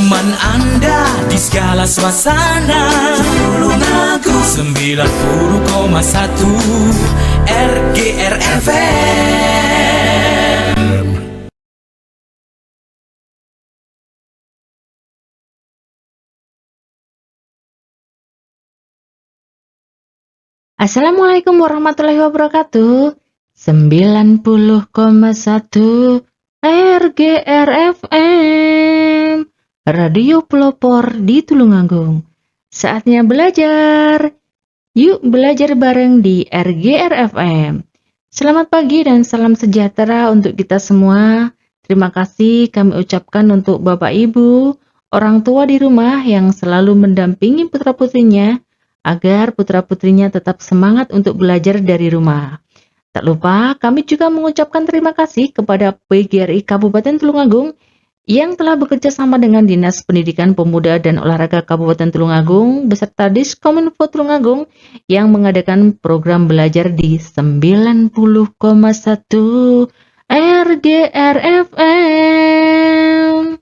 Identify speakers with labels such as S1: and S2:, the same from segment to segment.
S1: teman Anda di segala suasana. Tulungagung 90,1 RGR FM.
S2: Assalamualaikum warahmatullahi wabarakatuh. 90,1 RGR FM, Radio Pelopor di Tulungagung. Saatnya belajar. Yuk belajar bareng di RGR FM. Selamat pagi dan salam sejahtera untuk kita semua. Terima kasih kami ucapkan untuk Bapak Ibu, orang tua di rumah yang selalu mendampingi putra-putrinya agar putra-putrinya tetap semangat untuk belajar dari rumah. Tak lupa, kami juga mengucapkan terima kasih kepada PGRI Kabupaten Tulungagung yang telah bekerja sama dengan Dinas Pendidikan Pemuda dan Olahraga Kabupaten Tulungagung beserta Diskominfo Tulungagung yang mengadakan program belajar di 90,1 RGR FM.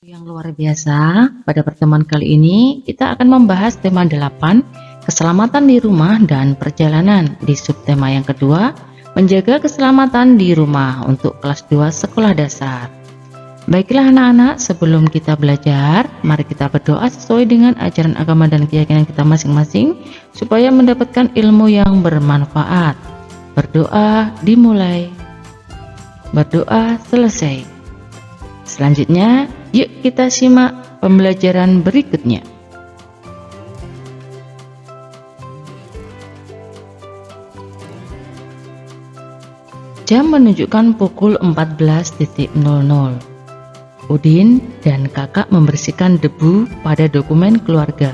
S2: Yang luar biasa, pada pertemuan kali ini kita akan membahas tema 8, keselamatan di rumah dan perjalanan. Di subtema yang kedua, menjaga keselamatan di rumah untuk kelas 2 sekolah dasar. Baiklah anak-anak, sebelum kita belajar, mari kita berdoa sesuai dengan ajaran agama dan keyakinan kita masing-masing supaya mendapatkan ilmu yang bermanfaat. Berdoa dimulai, berdoa selesai. Selanjutnya, yuk kita simak pembelajaran berikutnya. Jam menunjukkan pukul 14.00. Udin dan kakak membersihkan debu pada dokumen keluarga.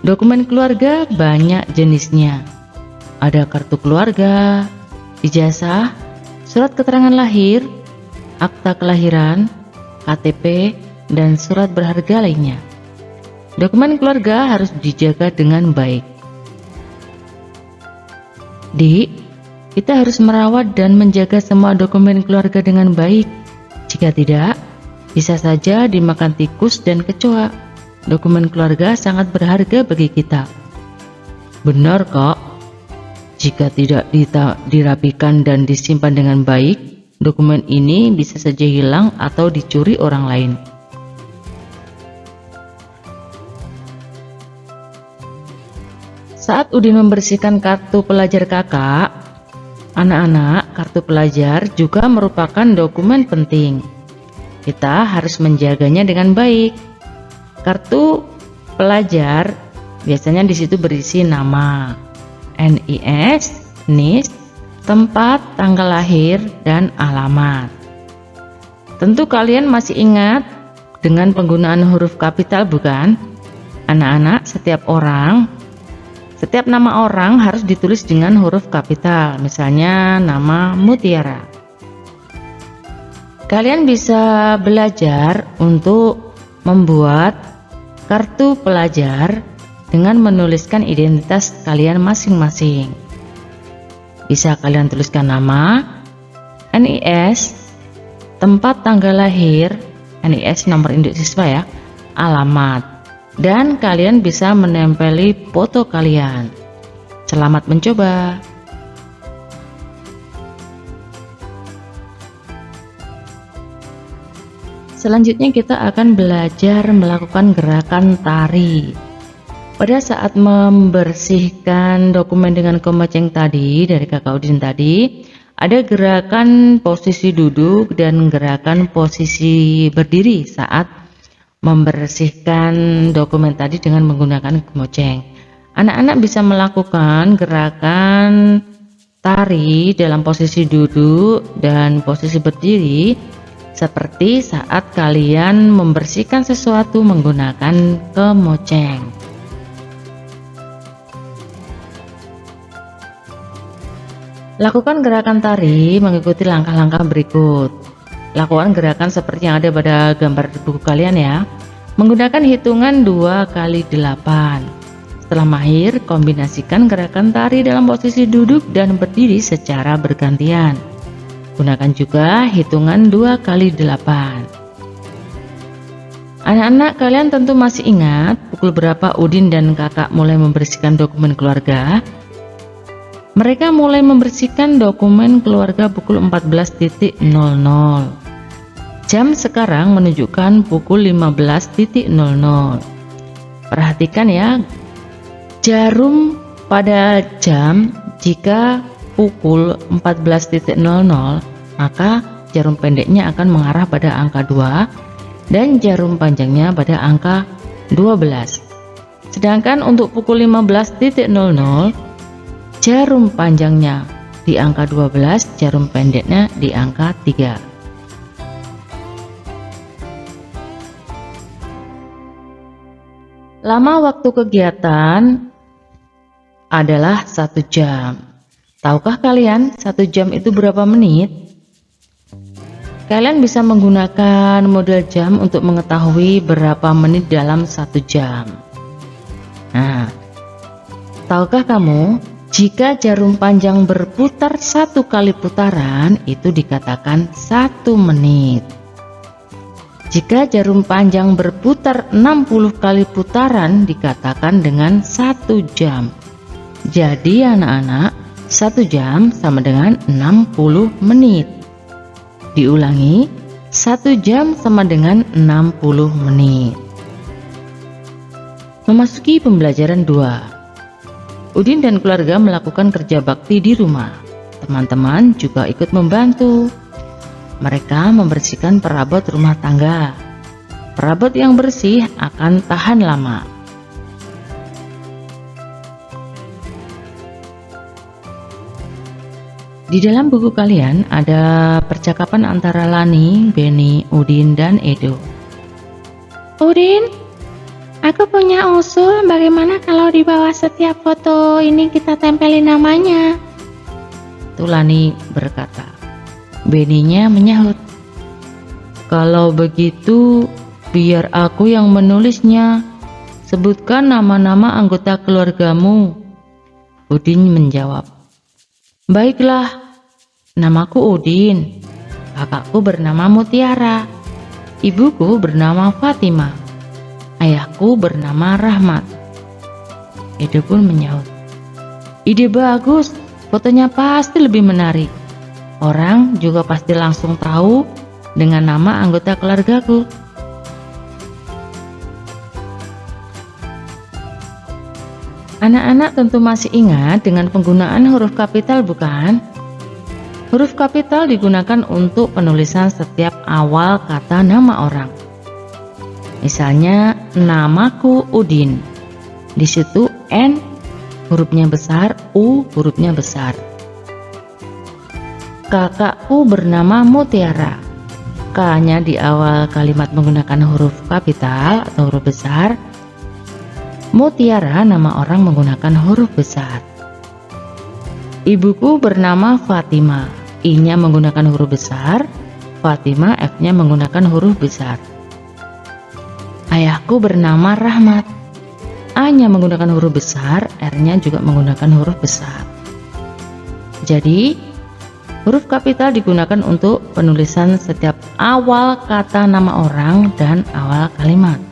S2: Dokumen keluarga banyak jenisnya. Ada kartu keluarga, ijazah, surat keterangan lahir, akta kelahiran, KTP, dan surat berharga lainnya. Dokumen keluarga harus dijaga dengan baik. Dik, kita harus merawat dan menjaga semua dokumen keluarga dengan baik. Jika tidak, bisa saja dimakan tikus dan kecoa. Dokumen keluarga sangat berharga bagi kita. Benar, Kak. Jika tidak dirapikan dan disimpan dengan baik, dokumen ini bisa saja hilang atau dicuri orang lain. Saat Udin membersihkan kartu pelajar kakak, anak-anak, kartu pelajar juga merupakan dokumen penting. Kita harus menjaganya dengan baik. Kartu pelajar biasanya di situ berisi nama, NIS, NIS, tempat, tanggal lahir, dan alamat. Tentu kalian masih ingat dengan penggunaan huruf kapital, bukan? Anak-anak, setiap nama orang harus ditulis dengan huruf kapital. Misalnya nama Mutiara. Kalian bisa belajar untuk membuat kartu pelajar dengan menuliskan identitas kalian masing-masing. Bisa kalian tuliskan nama, NIS, tempat tanggal lahir, NIS nomor induk siswa ya, alamat, dan kalian bisa menempeli foto kalian. Selamat mencoba. Selanjutnya kita akan belajar melakukan gerakan tari. Pada saat membersihkan dokumen dengan komaceng tadi dari kakak Udin tadi, ada gerakan posisi duduk dan gerakan posisi berdiri saat membersihkan dokumen tadi dengan menggunakan komaceng. Anak-anak bisa melakukan gerakan tari dalam posisi duduk dan posisi berdiri seperti saat kalian membersihkan sesuatu menggunakan kemoceng. Lakukan gerakan tari mengikuti langkah-langkah berikut. Lakukan gerakan seperti yang ada pada gambar buku kalian ya. Menggunakan hitungan 2 kali 8. Setelah mahir, kombinasikan gerakan tari dalam posisi duduk dan berdiri secara bergantian. Gunakan juga hitungan 2 kali 8. Anak-anak, kalian tentu masih ingat pukul berapa Udin dan kakak mulai membersihkan dokumen keluarga? Mereka mulai membersihkan dokumen keluarga pukul 14.00. Jam sekarang menunjukkan pukul 15.00. Perhatikan ya, jarum pada jam jika pukul 14.00, maka jarum pendeknya akan mengarah pada angka 2 dan jarum panjangnya pada angka 12. Sedangkan untuk pukul 15.00, jarum panjangnya di angka 12, jarum pendeknya di angka 3. Lama waktu kegiatan adalah 1 jam. Tahukah kalian 1 jam itu berapa menit? Kalian bisa menggunakan model jam untuk mengetahui berapa menit dalam 1 jam. Nah, tahukah kamu jika jarum panjang berputar 1 kali putaran itu dikatakan 1 menit. Jika jarum panjang berputar 60 kali putaran dikatakan dengan 1 jam. Jadi anak-anak, 1 jam sama dengan 60 menit. Diulangi, 1 jam sama dengan 60 menit. Memasuki pembelajaran 2. Udin dan keluarga melakukan kerja bakti di rumah. Teman-teman juga ikut membantu. Mereka membersihkan perabot rumah tangga. Perabot yang bersih akan tahan lama. Di dalam buku kalian ada percakapan antara Lani, Benny, Udin, dan Edo.
S3: Udin, aku punya usul, bagaimana kalau di bawah setiap foto ini kita tempelin namanya?
S2: Tuh Lani berkata. Benny-nya menyahut, kalau begitu biar aku yang menulisnya. Sebutkan nama-nama anggota keluargamu. Udin menjawab, baiklah, namaku Udin, kakakku bernama Mutiara, ibuku bernama Fatima, ayahku bernama Rahmat. Edo pun menyahut, ide bagus, fotonya pasti lebih menarik. Orang juga pasti langsung tahu dengan nama anggota keluargaku. Anak-anak tentu masih ingat dengan penggunaan huruf kapital, bukan? Huruf kapital digunakan untuk penulisan setiap awal kata nama orang. Misalnya, namaku Udin. Di situ N hurufnya besar, U hurufnya besar. Kakakku bernama Mutiara. K-nya di awal kalimat menggunakan huruf kapital atau huruf besar. Mutiara nama orang menggunakan huruf besar. Ibuku bernama Fatima. I-nya menggunakan huruf besar. Fatima F-nya menggunakan huruf besar. Ayahku bernama Rahmat. A-nya menggunakan huruf besar. R-nya juga menggunakan huruf besar. Jadi huruf kapital digunakan untuk penulisan setiap awal kata nama orang dan awal kalimat.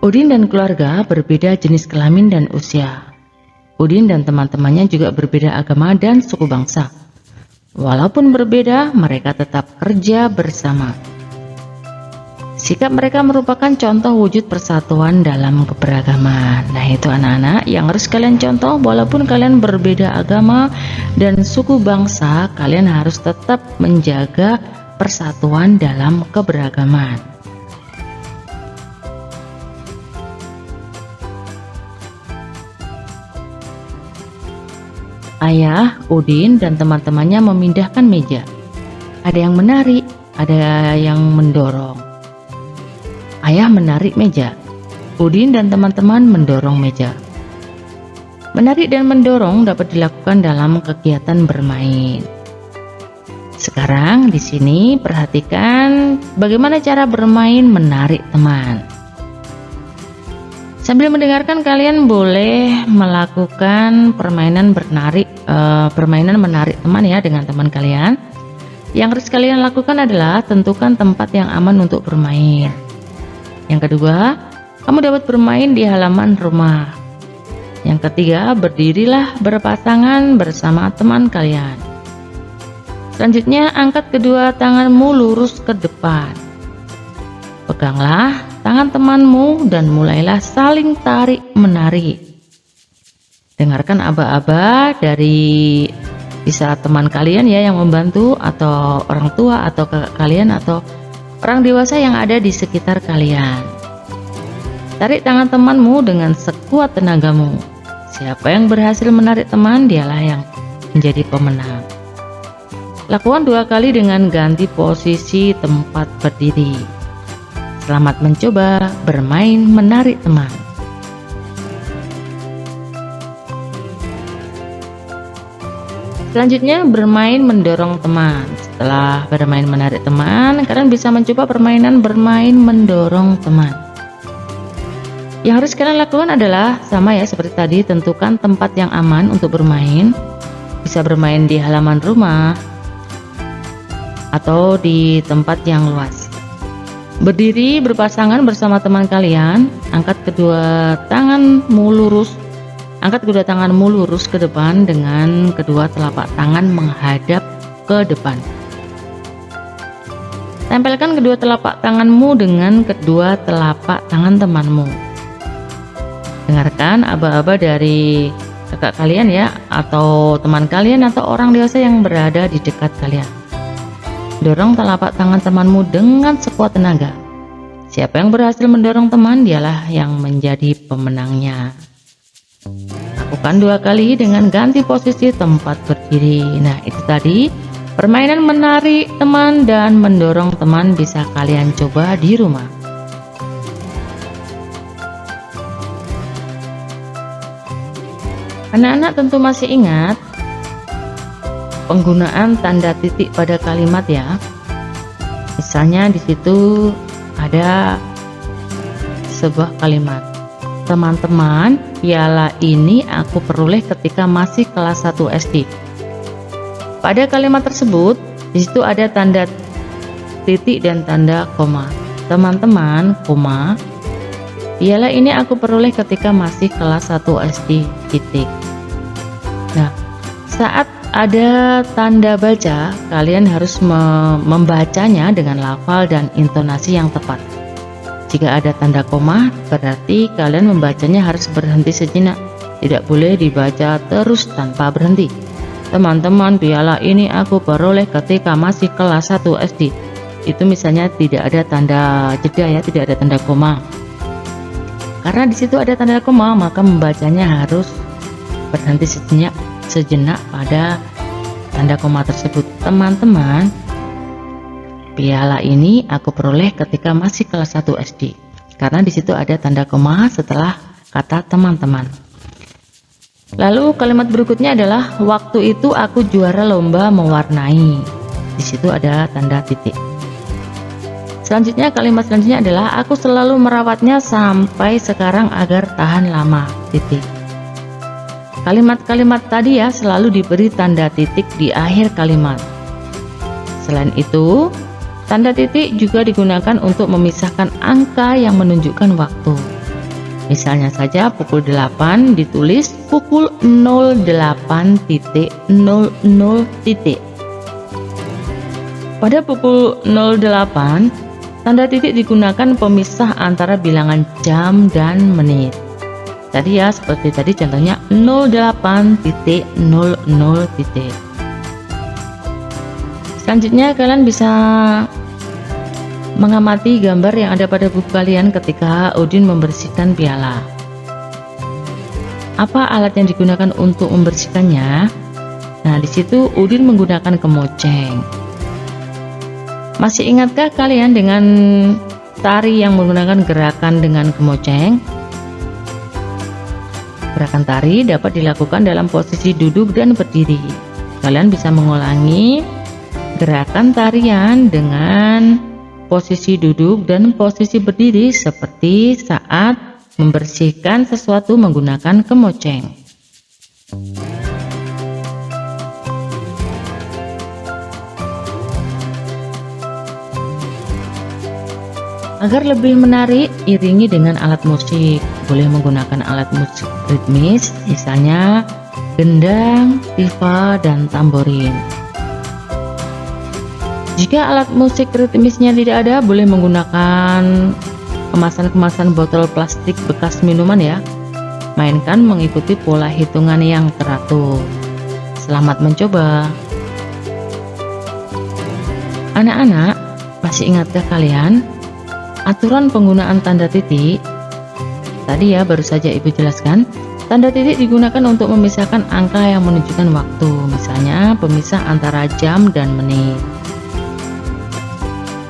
S2: Udin dan keluarga berbeda jenis kelamin dan usia. Udin dan teman-temannya juga berbeda agama dan suku bangsa. Walaupun berbeda, mereka tetap kerja bersama. Sikap mereka merupakan contoh wujud persatuan dalam keberagaman. Nah, itu anak-anak yang harus kalian contoh. Walaupun kalian berbeda agama dan suku bangsa, kalian harus tetap menjaga persatuan dalam keberagaman. Ayah, Udin, dan teman-temannya memindahkan meja. Ada yang menarik, ada yang mendorong. Ayah menarik meja. Udin dan teman-teman mendorong meja. Menarik dan mendorong dapat dilakukan dalam kegiatan bermain. Sekarang di sini perhatikan bagaimana cara bermain menarik teman. Sambil mendengarkan, kalian boleh melakukan permainan menarik teman ya dengan teman kalian. Yang harus kalian lakukan adalah tentukan tempat yang aman untuk bermain. Yang kedua, kamu dapat bermain di halaman rumah. Yang ketiga, berdirilah berpasangan bersama teman kalian. Selanjutnya, angkat kedua tanganmu lurus ke depan. Peganglah tangan temanmu dan mulailah saling tarik-menarik. Dengarkan aba-aba dari bisa teman kalian ya yang membantu, atau orang tua atau kakak kalian atau orang dewasa yang ada di sekitar kalian. Tarik tangan temanmu dengan sekuat tenagamu. Siapa yang berhasil menarik teman, dialah yang menjadi pemenang. Lakukan 2 kali dengan ganti posisi tempat berdiri. Selamat mencoba bermain menarik teman. Selanjutnya, bermain mendorong teman. Setelah bermain menarik teman, kalian bisa mencoba permainan bermain mendorong teman. Yang harus kalian lakukan adalah sama ya seperti tadi, tentukan tempat yang aman untuk bermain. Bisa bermain di halaman rumah atau di tempat yang luas. Berdiri berpasangan bersama teman kalian, angkat kedua tanganmu lurus ke depan dengan kedua telapak tangan menghadap ke depan. Tempelkan kedua telapak tanganmu dengan kedua telapak tangan temanmu. Dengarkan aba-aba dari kakak kalian ya, atau teman kalian atau orang dewasa yang berada di dekat kalian. Dorong telapak tangan temanmu dengan sekuat tenaga. Siapa yang berhasil mendorong teman, dialah yang menjadi pemenangnya. Lakukan 2 kali dengan ganti posisi tempat berdiri. Nah, itu tadi permainan menarik teman dan mendorong teman, bisa kalian coba di rumah. Anak-anak tentu masih ingat penggunaan tanda titik pada kalimat ya. Misalnya di situ ada sebuah kalimat, teman-teman, piala ini aku peroleh ketika masih kelas 1 SD. Pada kalimat tersebut, di situ ada tanda titik dan tanda koma. Teman-teman, koma, piala ini aku peroleh ketika masih kelas 1 SD, titik. Nah, saat ada tanda baca, kalian harus membacanya dengan lafal dan intonasi yang tepat. Jika ada tanda koma, berarti kalian membacanya harus berhenti sejenak. Tidak boleh dibaca terus tanpa berhenti. Teman-teman, piala ini aku peroleh ketika masih kelas 1 SD. Itu misalnya tidak ada tanda jeda ya, tidak ada tanda koma. Karena di situ ada tanda koma, maka membacanya harus berhenti sejenak pada tanda koma tersebut. Teman-teman, piala ini aku peroleh ketika masih kelas 1 SD. Karena di situ ada tanda koma setelah kata teman-teman. Lalu kalimat berikutnya adalah waktu itu aku juara lomba mewarnai. Di situ ada tanda titik. Selanjutnya, kalimat selanjutnya adalah aku selalu merawatnya sampai sekarang agar tahan lama. Titik. Kalimat-kalimat tadi ya selalu diberi tanda titik di akhir kalimat. Selain itu, tanda titik juga digunakan untuk memisahkan angka yang menunjukkan waktu. Misalnya saja pukul 8 ditulis pukul 08.00. Pada pukul 08, tanda titik digunakan pemisah antara bilangan jam dan menit. Tadi ya, seperti tadi contohnya 08.00. Selanjutnya kalian bisa mengamati gambar yang ada pada buku kalian ketika Udin membersihkan piala. Apa alat yang digunakan untuk membersihkannya? Nah, di situ Udin menggunakan kemoceng. Masih ingatkah kalian dengan tari yang menggunakan gerakan dengan kemoceng? Gerakan tari dapat dilakukan dalam posisi duduk dan berdiri. Kalian bisa mengulangi gerakan tarian dengan posisi duduk dan posisi berdiri seperti saat membersihkan sesuatu menggunakan kemoceng. Agar lebih menarik, iringi dengan alat musik. Boleh menggunakan alat musik ritmis, misalnya gendang, tifa, dan tamborin. Jika alat musik ritmisnya tidak ada, boleh menggunakan kemasan-kemasan botol plastik bekas minuman ya. Mainkan mengikuti pola hitungan yang teratur. Selamat mencoba. Anak-anak, masih ingatkah kalian aturan penggunaan tanda titik? Tadi ya baru saja Ibu jelaskan, tanda titik digunakan untuk memisahkan angka yang menunjukkan waktu, misalnya pemisah antara jam dan menit.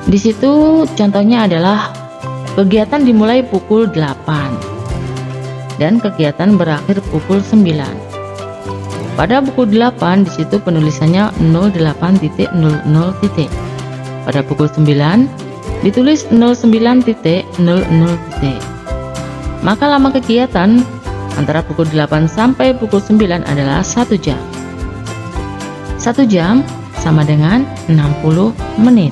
S2: Di situ contohnya adalah kegiatan dimulai pukul 8 dan kegiatan berakhir pukul 9. Pada pukul 8 di situ penulisannya 08.00. Pada pukul 9 ditulis 09.00. Maka lama kegiatan antara pukul 8 sampai pukul 9 adalah 1 jam. 1 jam sama dengan 60 menit.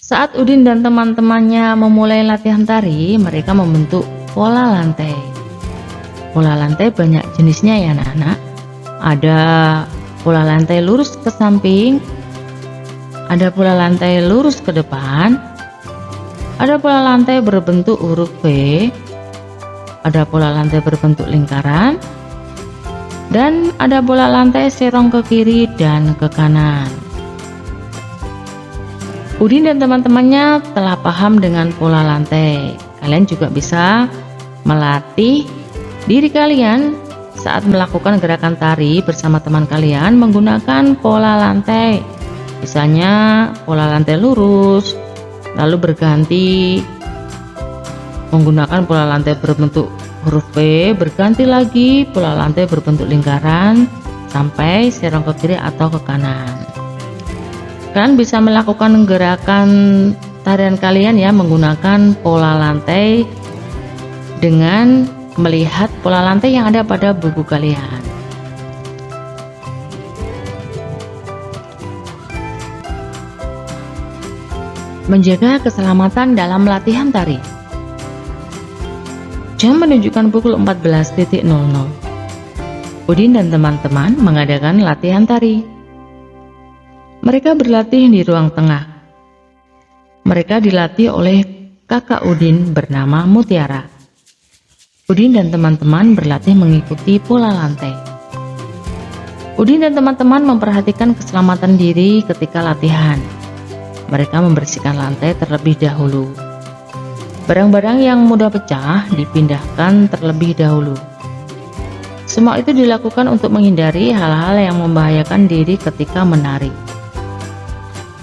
S2: Saat Udin dan teman-temannya memulai latihan tari, mereka membentuk pola lantai. Pola lantai banyak jenisnya ya anak-anak. Ada pola lantai lurus ke samping, ada pola lantai lurus ke depan, ada pola lantai berbentuk huruf V, ada pola lantai berbentuk lingkaran, dan ada pola lantai serong ke kiri dan ke kanan. Udin dan teman-temannya telah paham dengan pola lantai. Kalian juga bisa melatih diri kalian saat melakukan gerakan tari bersama teman kalian menggunakan pola lantai. Misalnya pola lantai lurus, lalu berganti menggunakan pola lantai berbentuk huruf V, berganti lagi pola lantai berbentuk lingkaran sampai serong ke kiri atau ke kanan. Kalian bisa melakukan gerakan tarian kalian ya menggunakan pola lantai dengan melihat pola lantai yang ada pada buku kalian. Menjaga keselamatan dalam latihan tari. Jam menunjukkan pukul 14.00. Udin dan teman-teman mengadakan latihan tari. Mereka berlatih di ruang tengah. Mereka dilatih oleh kakak Udin bernama Mutiara. Udin dan teman-teman berlatih mengikuti pola lantai. Udin dan teman-teman memperhatikan keselamatan diri ketika latihan. Mereka membersihkan lantai terlebih dahulu. Barang-barang yang mudah pecah dipindahkan terlebih dahulu. Semua itu dilakukan untuk menghindari hal-hal yang membahayakan diri ketika menari.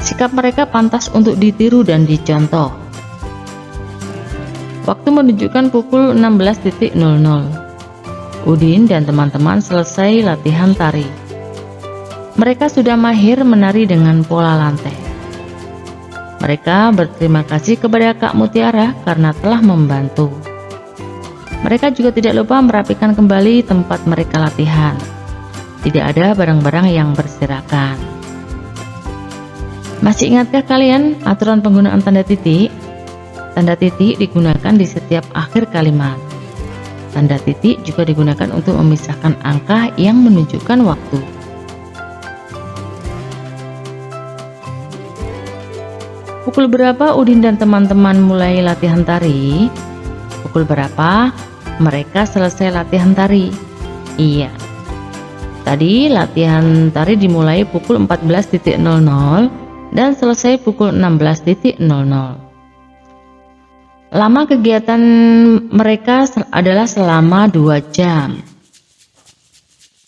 S2: Sikap mereka pantas untuk ditiru dan dicontoh. Waktu menunjukkan pukul 16.00. Udin dan teman-teman selesai latihan tari. Mereka sudah mahir menari dengan pola lantai. Mereka berterima kasih kepada Kak Mutiara karena telah membantu. Mereka juga tidak lupa merapikan kembali tempat mereka latihan. Tidak ada barang-barang yang berserakan. Masih ingatkah kalian aturan penggunaan tanda titik? Tanda titik digunakan di setiap akhir kalimat. Tanda titik juga digunakan untuk memisahkan angka yang menunjukkan waktu. Pukul berapa Udin dan teman-teman mulai latihan tari? Pukul berapa mereka selesai latihan tari? Iya. Tadi latihan tari dimulai pukul 14.00 dan selesai pukul 16.00. Lama kegiatan mereka adalah selama 2 jam.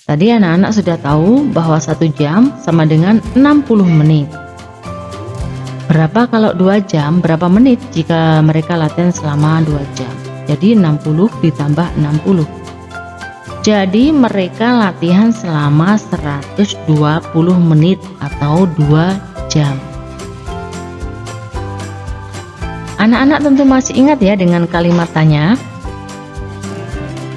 S2: Tadi anak-anak sudah tahu bahwa 1 jam sama dengan 60 menit. Berapa kalau 2 jam, berapa menit jika mereka latihan selama 2 jam? Jadi 60 ditambah 60. Jadi mereka latihan selama 120 menit atau 2 jam. Anak-anak tentu masih ingat ya dengan kalimat tanya.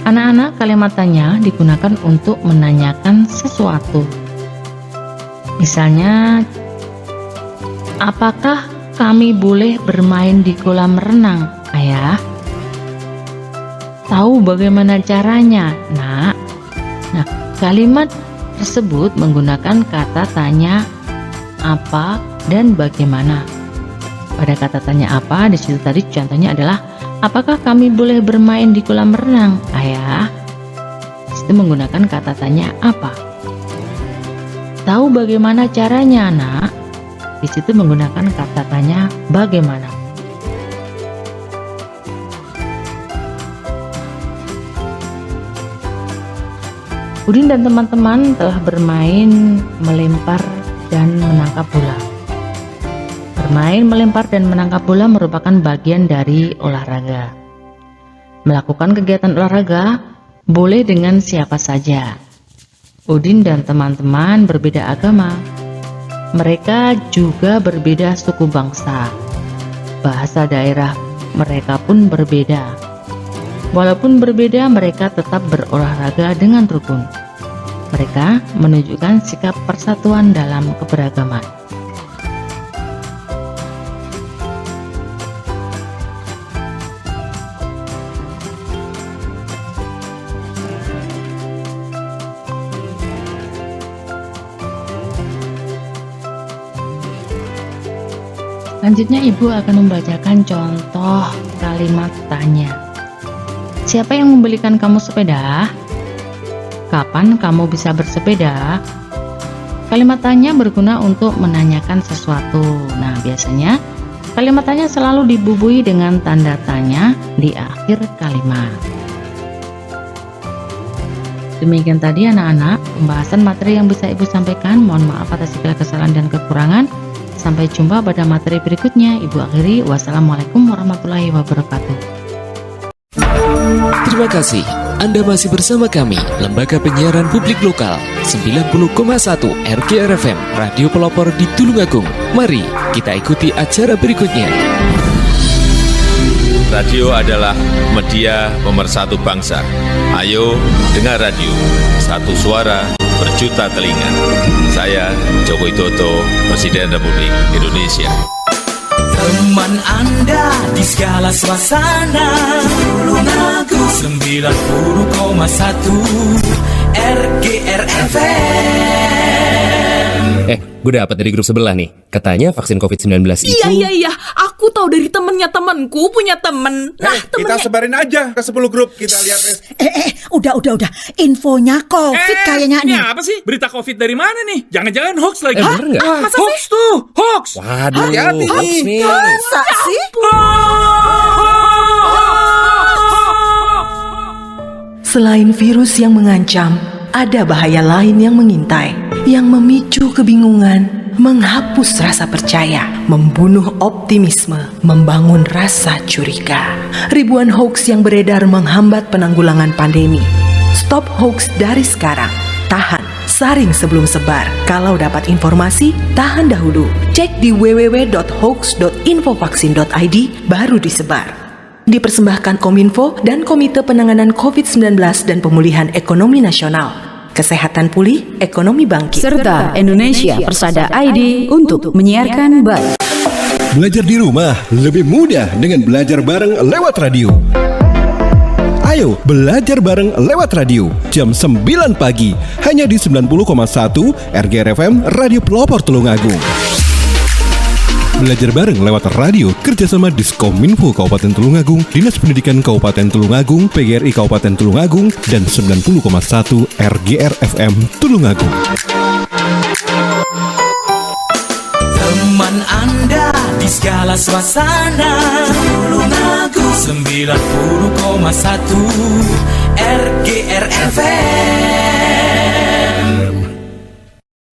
S2: Anak-anak, kalimat tanya digunakan untuk menanyakan sesuatu. Misalnya, apakah kami boleh bermain di kolam renang, Ayah? Tahu bagaimana caranya, Nak? Nah, kalimat tersebut menggunakan kata tanya apa dan bagaimana. Pada kata tanya apa, di situ tadi contohnya adalah apakah kami boleh bermain di kolam renang, Ayah? Di situ menggunakan kata tanya apa. Tahu bagaimana caranya, Nak? Di situ menggunakan kata tanya bagaimana. Udin dan teman-teman telah bermain melempar dan menangkap bola. Bermain, melempar, dan menangkap bola merupakan bagian dari olahraga. Melakukan kegiatan olahraga boleh dengan siapa saja. Udin dan teman-teman berbeda agama. Mereka juga berbeda suku bangsa. Bahasa daerah mereka pun berbeda. Walaupun berbeda, mereka tetap berolahraga dengan rukun. Mereka menunjukkan sikap persatuan dalam keberagaman. Selanjutnya Ibu akan membacakan contoh kalimat tanya. Siapa yang membelikan kamu sepeda? Kapan kamu bisa bersepeda? Kalimat tanya berguna untuk menanyakan sesuatu. Nah, biasanya kalimat tanya selalu dibubuhi dengan tanda tanya di akhir kalimat. Demikian tadi anak-anak pembahasan materi yang bisa Ibu sampaikan. Mohon maaf atas segala kesalahan dan kekurangan. Sampai jumpa pada materi berikutnya. Ibu akhiri, wassalamualaikum warahmatullahi wabarakatuh.
S4: Terima kasih. Anda masih bersama kami, Lembaga Penyiaran Publik Lokal 90,1 RGR FM, Radio Pelopor di Tulungagung. Mari kita ikuti acara berikutnya.
S5: Radio adalah media pemersatu bangsa. Ayo dengar radio, satu suara berjuta telinga. Saya Joko Widodo, Presiden Republik Indonesia.
S1: Teman Anda di segala suasana, Tulungagung 90,1 RGR FM.
S6: Gue dapat dari grup sebelah nih. Katanya vaksin COVID-19 itu...
S7: Iya. Aku tahu dari temennya temenku punya temen. Nah,
S8: kita sebarin aja ke 10 grup. Kita lihat.
S9: Udah. Infonya COVID kayaknya
S7: ini
S9: nih.
S7: apa sih? Berita COVID dari mana nih? Jangan-jangan hoax lagi.
S6: Bener nggak?
S7: Masa hoax sih? Tuh, hoax.
S6: Waduh,
S8: hati-hati
S6: hoax nih.
S9: Masa sih?
S10: Selain virus yang mengancam, ada bahaya lain yang mengintai, yang memicu kebingungan, menghapus rasa percaya, membunuh optimisme, membangun rasa curiga. Ribuan hoax yang beredar menghambat penanggulangan pandemi. Stop hoax dari sekarang. Tahan, saring sebelum sebar. Kalau dapat informasi, tahan dahulu. Cek di www.hoax.infovaksin.id baru disebar. Dipersembahkan Kominfo dan Komite Penanganan COVID-19 dan Pemulihan Ekonomi Nasional. Kesehatan pulih, ekonomi bangkit.
S11: Serta Indonesia Persada ID untuk menyiarkan baik.
S12: Belajar di rumah lebih mudah dengan belajar bareng lewat radio. Ayo belajar bareng lewat radio jam 9 pagi hanya di 90,1 RGR FM Radio Pelopor Tulungagung. Belajar bareng lewat radio kerjasama Diskominfo Kabupaten Tulungagung, Dinas Pendidikan Kabupaten Tulungagung, PGRI Kabupaten Tulungagung, dan 90,1 RGR FM Tulungagung.
S1: Teman Anda di segala suasana, Tulungagung 90,1 RGR FM.